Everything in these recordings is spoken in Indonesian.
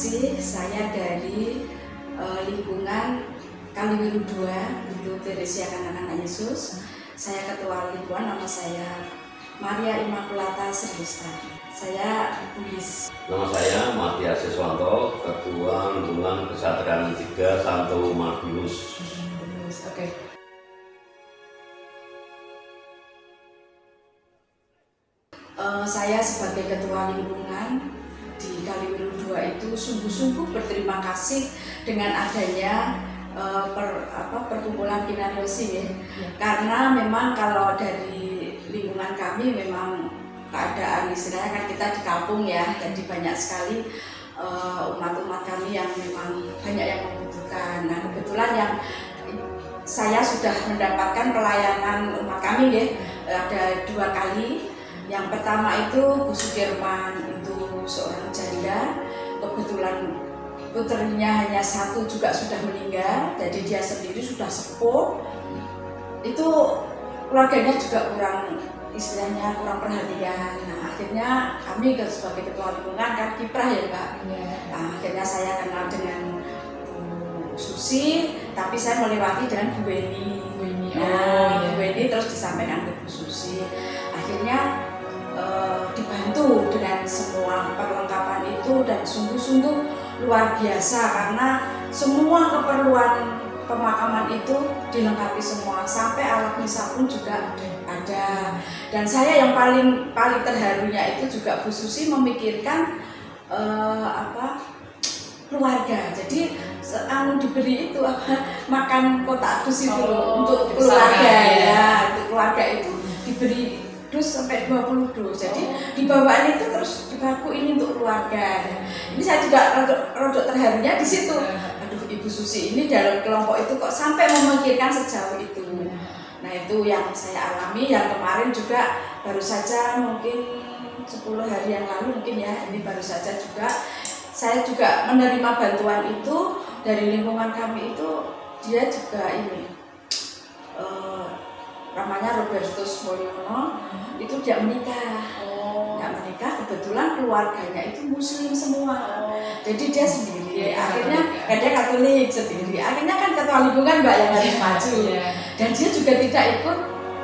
kasih. Saya dari lingkungan Kaliwiru 2, itu Teresia Anak-anak Yesus. Saya ketua lingkungan, nama saya Maria Immaculata Sristari. Saya Buddhis. Nama saya Matia Siswanto, ketua lingkungan Kesatria 3 Santo Mardinus. Oke. Saya sebagai ketua lingkungan di Kaliwiru 2 itu sungguh-sungguh berterima kasih dengan adanya perkumpulan Kinaryosi, ya. Karena memang kalau dari lingkungan kami memang keadaan istilahnya kan kita di kampung, ya, jadi banyak sekali umat-umat kami yang memang banyak yang membutuhkan. Nah, kebetulan yang saya sudah mendapatkan pelayanan umat kami, ya, ada 2 kali. Yang pertama itu Bu Sudirman, itu seorang janda, kebetulan putrinya hanya 1 juga sudah meninggal, jadi dia sendiri sudah sepuh. Itu keluarganya juga kurang, istilahnya kurang perhatian. Nah, akhirnya kami sebagai ketua lingkungan kan kiprah, ya Pak. Nah, akhirnya saya kenal dengan Bu Susi, tapi saya melewati dengan Bu Weni. Nah, Bu Weni terus disampaikan ke Bu Susi. Akhirnya dibantu dengan semua perlengkapan itu, dan sungguh-sungguh luar biasa karena semua keperluan pemakaman itu dilengkapi semua, sampai alat misa pun juga ada. Dan saya yang paling terharunya itu juga Bu Susi memikirkan keluarga. Jadi diberi itu makan kotak dus itu untuk keluarga, ya. Untuk keluarga itu diberi dus sampai 20 dus. Jadi dibawaan itu terus dibaku ini untuk keluarga. Ini saya juga rodok terharunya di situ. Aduh, Ibu Susi ini dalam kelompok itu kok sampai memikirkan sejauh itu. Nah, itu yang saya alami. Yang kemarin juga baru saja mungkin 10 hari yang lalu mungkin, ya, ini baru saja juga saya juga menerima bantuan itu dari lingkungan kami itu. Dia juga ini namanya Robertus Mulyono, itu dia menikah. Kebetulan keluarganya itu Muslim semua. Jadi dia sendiri. Akhirnya dia Katolik sendiri. Akhirnya kan ketua lingkungan Mbak yang harus maju. Dan dia juga tidak ikut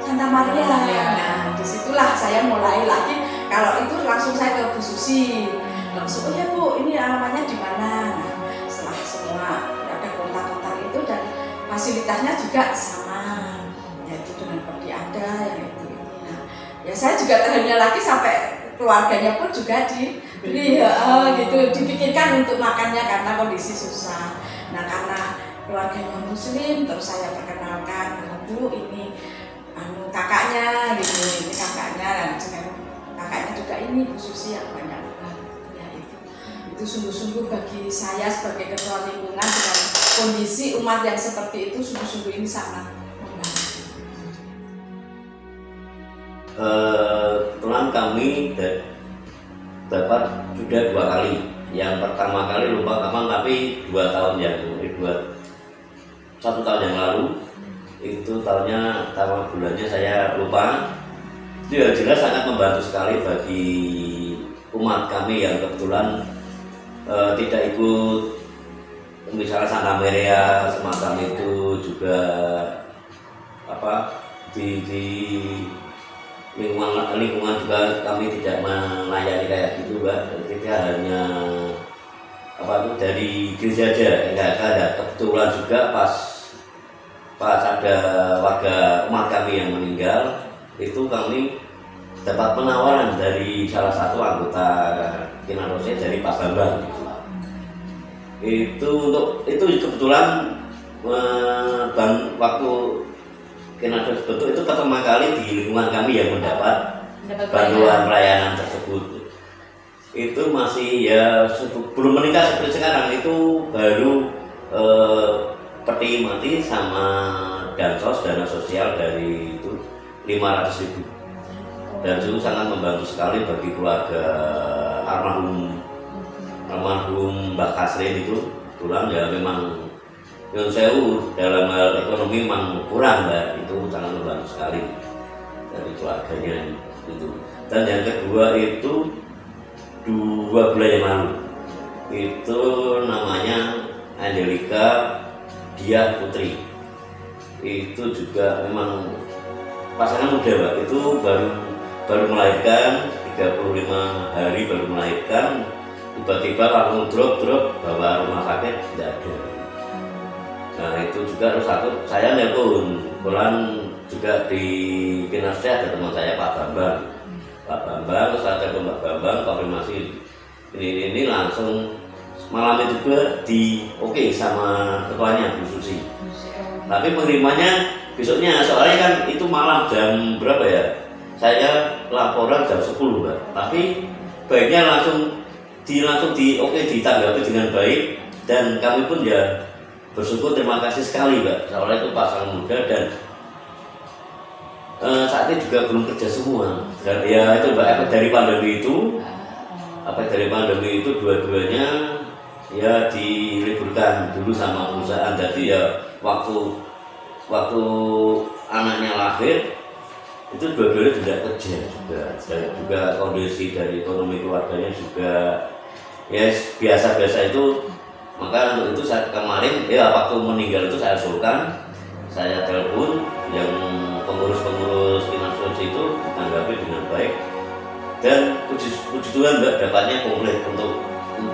Santa Maria. Nah, disitulah saya mulai lagi. Kalau itu langsung saya ke Bu Susi. Langsung, oh ya Bu, ini alamatnya di mana? Nah, setelah semua ada kontak-kontak itu dan fasilitasnya juga sama. Yaitu dengan perdi ada yang itu. Nah, ya saya juga terhanya lagi sampai keluarganya pun juga diberi, gitu, dipikirkan untuk makannya karena kondisi susah. Nah, karena keluarganya Muslim, terus saya perkenalkan, Bu, ini kakaknya, gitu, ini kakaknya, dan dengan kakaknya juga ini Bu Susi yang banyak banget. Ya, itu sungguh-sungguh bagi saya sebagai ketua lingkungan dengan kondisi umat yang seperti itu, sungguh-sungguh ini sangat membantu. Kebetulan kami dapat sudah 2 kali. Yang pertama kali lupa kapan, tapi 1 tahun yang lalu. Itu bulannya saya lupa. Itu yang jelas sangat membantu sekali bagi umat kami yang kebetulan tidak ikut misalnya Santa Maria semacam itu, juga di lingkungan juga kami tidak melayani kayak gitu, Mbak. Kita hanya dari gereja aja, enggak ada. Kebetulan juga pas ada warga umat kami yang meninggal, itu kami dapat penawaran dari salah satu anggota Kinaryosi dari Pak Bambang. Itu kebetulan waktu Kinaryosi bentuk itu pertama kali di lingkungan kami yang mendapat bantuan pelayanan tersebut. Itu masih belum menikah seperti sekarang, itu baru peti mati sama dana sosial dari itu 500.000. Dan itu sangat membantu sekali bagi keluarga almarhum Mbak Kasrin itu. Kebetulan ya memang yang sewu dalam hal ekonomi memang kurang, Mbak. Itu sangat membantu sekali dari keluarganya itu. Dan yang kedua itu 2 bulan yang lalu itu namanya Angelika Diah Putri. Itu juga memang pasangan muda Pak, itu baru melahirkan 35 hari baru melahirkan, tiba-tiba langsung drop bawa rumah sakit tidak ada. Nah itu juga terus saya nelpon, kebetulan juga di Kinasih ada teman saya Pak Bambang, terus saya telepon Pak Bambang konfirmasi ini langsung malam itu juga di oke sama ketuanya Bu Susi. Tapi pengirimanya besoknya, soalnya kan itu malam jam berapa ya? Saya laporan jam 10 Pak. Tapi baiknya langsung ditanggapi dengan baik, dan kami pun ya bersyukur, terima kasih sekali Mbak. Soalnya itu pasangan muda dan saat ini juga belum kerja semua. Dan ya itu Mbak, efek dari pandemi itu dua-duanya ya diliburkan dulu sama perusahaan. Jadi ya waktu anaknya lahir itu dua-duanya tidak kerja juga, dan juga kondisi dari ekonomi keluarganya juga ya biasa-biasa itu. Maka untuk itu saya kemarin ya waktu meninggal itu saya usulkan, saya telepon yang pengurus Kinasih itu, ditanggapi dengan baik, dan puji Tuhan Mbak, dapatnya komplit untuk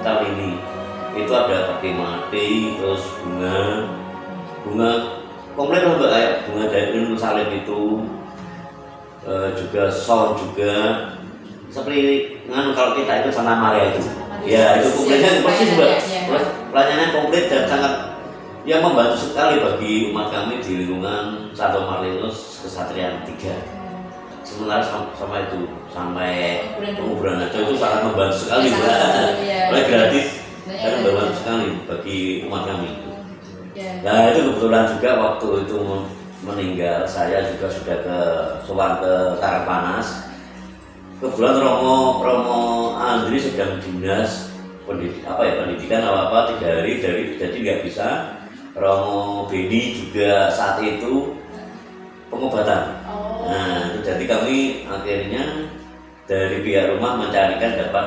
tahun ini. Itu ada pakai mati, terus bunga komplit Mbak, kayak bunga dari salib itu, juga sound juga seperti kalau kita itu Santa Maria itu. Ya itu komplitnya persis Mbak, pelayanannya komplit dan sangat yang membantu sekali bagi umat kami di lingkungan Santo Martinus Kesatrian 3. Sementara sama itu sampai penguburan aja itu sangat membantu sekali Mbak, gratis, sangat membantu sekali bagi umat kami. Nah itu kebetulan juga waktu itu meninggal, saya juga sudah sowan ke Karangpanas. Kebetulan Romo Andri sedang dinas pendidikan 3 hari jadi nggak bisa. Romo Beni juga saat itu pengobatan. Nah itu jadi kami akhirnya dari pihak rumah mencarikan dapat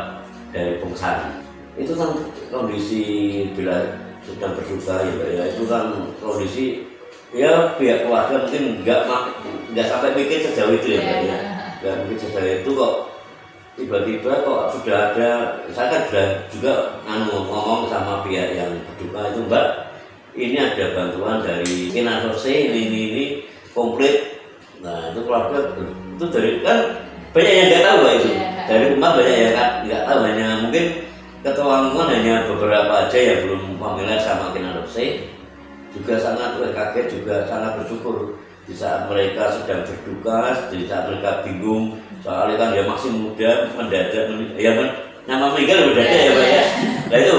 dari Bungsari. Itu kan kondisi bila sedang berduka ya, itu kan kondisi ya pihak keluarga mungkin nggak sampai mikir sejauh itu ya. Nggak mungkin sejauh itu kok tiba-tiba kok sudah ada. Saya kan sudah juga ngomong sama pihak yang berduka itu, Mbak, ini ada bantuan dari Kinasih ini komplit. Nah itu keluarga itu dari kan banyak yang nggak tahu Mbak, itu dari rumah banyak yang nggak tahu, hanya mungkin ketua lingkungan hanya beberapa aja yang belum familiar sama Kinasih. Juga sangat kaget, juga sangat bersyukur di saat mereka sedang berduka, di saat mereka bingung, soalnya kan dia masih muda, mendadak ya kan, nama meninggal mendadak ya Pak ya. Nah itu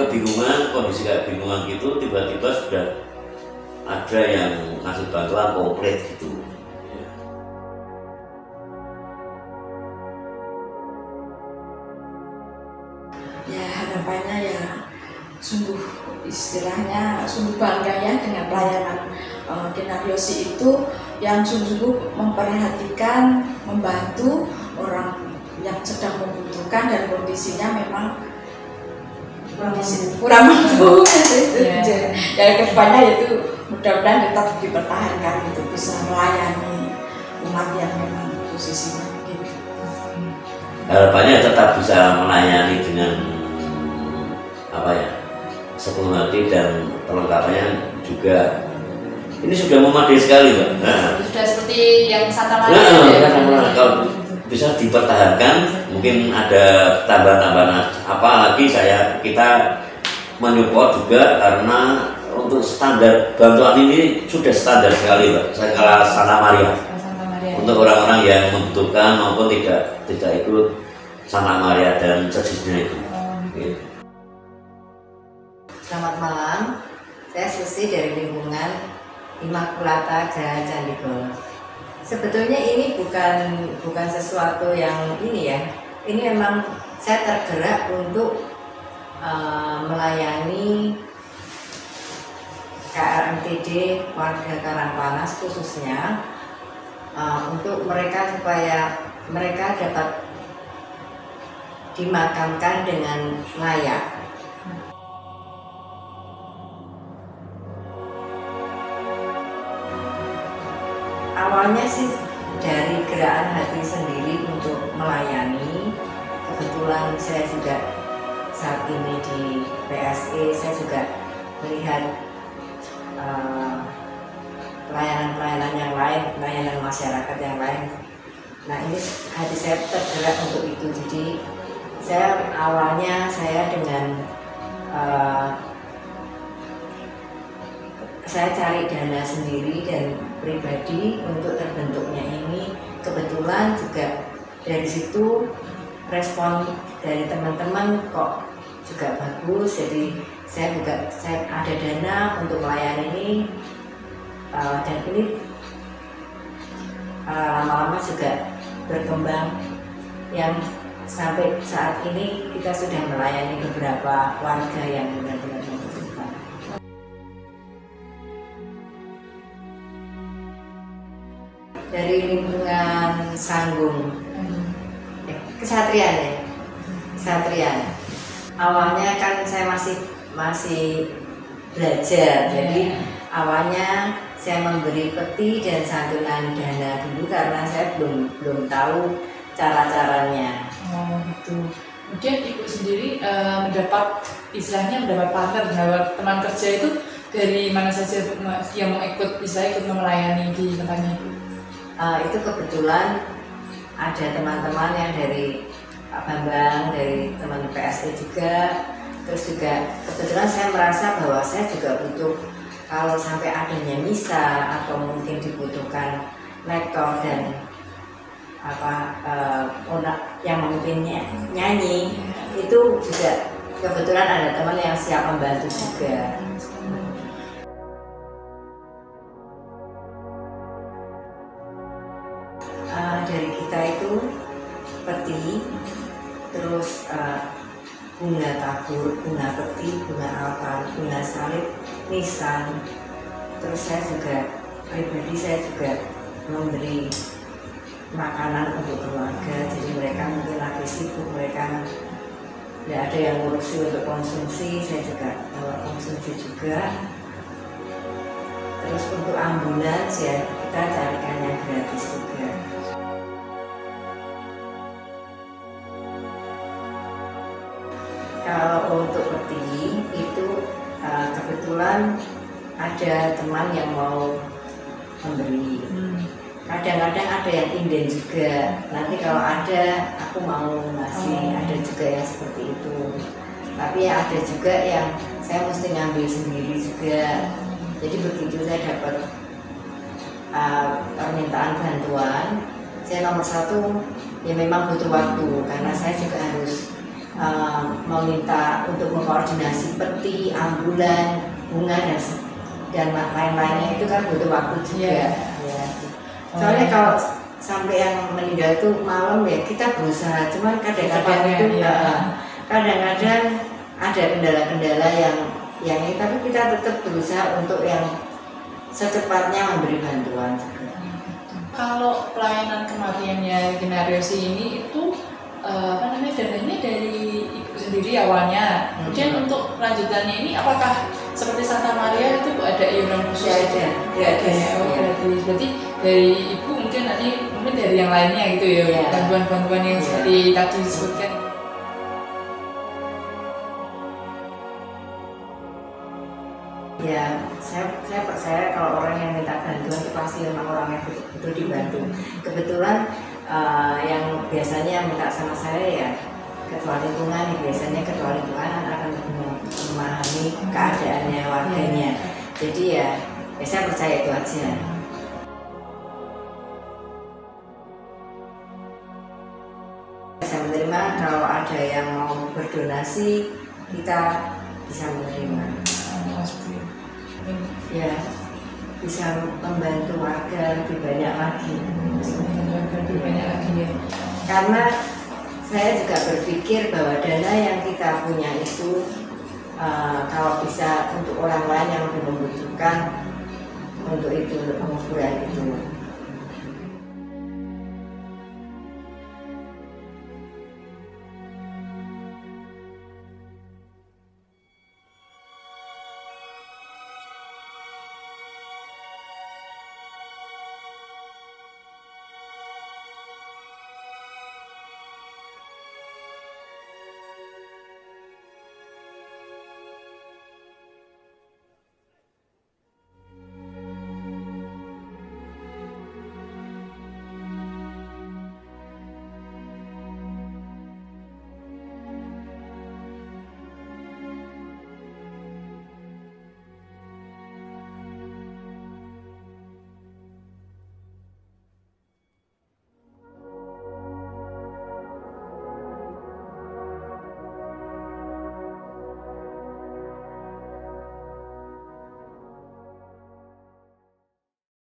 kebingungan, kondisi kebingungan gitu, tiba-tiba sudah ada yang ngasih bantuan komplit gitu. Ya harapannya ya sungguh istilahnya sungguh bangga ya dengan pelayanan Kinasih itu yang sungguh memperhatikan, membantu orang yang sedang membutuhkan dan kondisinya memang kondisi kurang mampu. Ya kedepannya itu mudah-mudahan tetap dipertahankan, itu bisa melayani umat yang memang posisinya begitu. Harapannya tetap bisa melayani dengan sepenuh hati, dan perlengkapannya juga ini sudah memadai sekali Mbak. Nah, sudah seperti yang Santa Maria. Kalau bisa dipertahankan, mungkin ada tambahan-tambahan apa lagi kita menyupport juga, karena untuk standar bantuan ini sudah standar sekali Mbak, skala Santa Maria. Untuk orang-orang yang membutuhkan maupun tidak ikut Santa Maria dan sejenisnya itu. Selamat malam, saya Susi dari lingkungan Immaculata Jalan Candigoro. Sebetulnya ini bukan sesuatu yang ini ya. Ini memang saya tergerak untuk melayani KRMTD warga Karangpanas khususnya, untuk mereka supaya mereka dapat dimakamkan dengan layak. awalnya sih dari gerakan hati sendiri untuk melayani. Kebetulan saya juga saat ini di PSE, saya juga melihat pelayanan-pelayanan yang lain, pelayanan masyarakat yang lain. Nah, ini hati saya tergerak untuk itu. Jadi saya awalnya dengan saya cari dana sendiri dan pribadi untuk terbentuknya ini. Kebetulan juga dari situ respon dari teman-teman kok juga bagus, jadi saya ada dana untuk melayani ini, dan ini lama-lama juga berkembang, yang sampai saat ini kita sudah melayani beberapa warga yang benar-benar membutuhkan. Dari lingkungan Sanggung, Kesatrian ya, Kesatrian. Awalnya kan saya masih belajar, jadi awalnya saya memberi peti dan santunan dana dulu karena saya belum tahu cara-caranya. Oh gitu. Kemudian ibu sendiri mendapat partner, teman kerja itu dari mana saja yang mau ikut melayani di tempatnya ibu? Itu kebetulan ada teman-teman yang dari Pak Bambang, dari teman PSE juga. Terus juga kebetulan saya merasa bahwa saya juga butuh, kalau sampai adanya misa atau mungkin dibutuhkan lektor dan yang memimpin nyanyi, itu juga kebetulan ada teman yang siap membantu juga. Dari kita itu peti, terus bunga tabur, bunga peti, bunga altar, bunga salib, nisan. Terus saya juga pribadi memberi makanan untuk keluarga, jadi mereka mungkin lagi sibuk, mereka tidak ada yang ngurusi untuk konsumsi, saya juga bawa konsumsi juga. Terus untuk ambulans ya kita carikan yang gratis juga. Kalau untuk peti itu kebetulan ada teman yang mau memberi. Kadang-kadang ada yang inden juga. Nanti kalau ada aku mau ngasih, ada juga yang seperti itu. Tapi ya ada juga yang saya mesti ngambil sendiri juga. Jadi begitu saya dapat permintaan bantuan, saya nomor satu ya memang butuh waktu karena saya juga harus meminta untuk mengkoordinasi peti, ambulan, bunga dan lain-lainnya, itu kan butuh waktu juga. Ya. Soalnya kalau sampai yang meninggal itu malam ya kita berusaha, cuman kadang-kadang itu kadang-kadang ada kendala-kendala yang ini, tapi kita tetap berusaha untuk yang secepatnya memberi bantuan juga. Kalau pelayanan kematiannya generasi ini itu dananya dari ibu sendiri awalnya. Kemudian untuk lanjutannya ini apakah seperti Santa Maria itu ada iuran khusus? Ada. Gratis. Berarti dari ibu mungkin dari yang lainnya gitu ya, bantuan-bantuan yang seperti tadi disebutkan. Ya, saya percaya kalau orang yang minta bantuan itu pasti memang orang yang betul dibantu. Kebetulan yang biasanya minta sama saya ya ketua lingkungan, biasanya ketua lingkungan akan memahami keadaannya warganya. Jadi ya saya percaya itu aja. Saya menerima kalau ada yang mau berdonasi, kita bisa menerima. Ya, bisa membantu warga lebih banyak lagi. Karena saya juga berpikir bahwa dana yang kita punya itu kalau bisa untuk orang lain yang lebih membutuhkan, untuk penguburan itu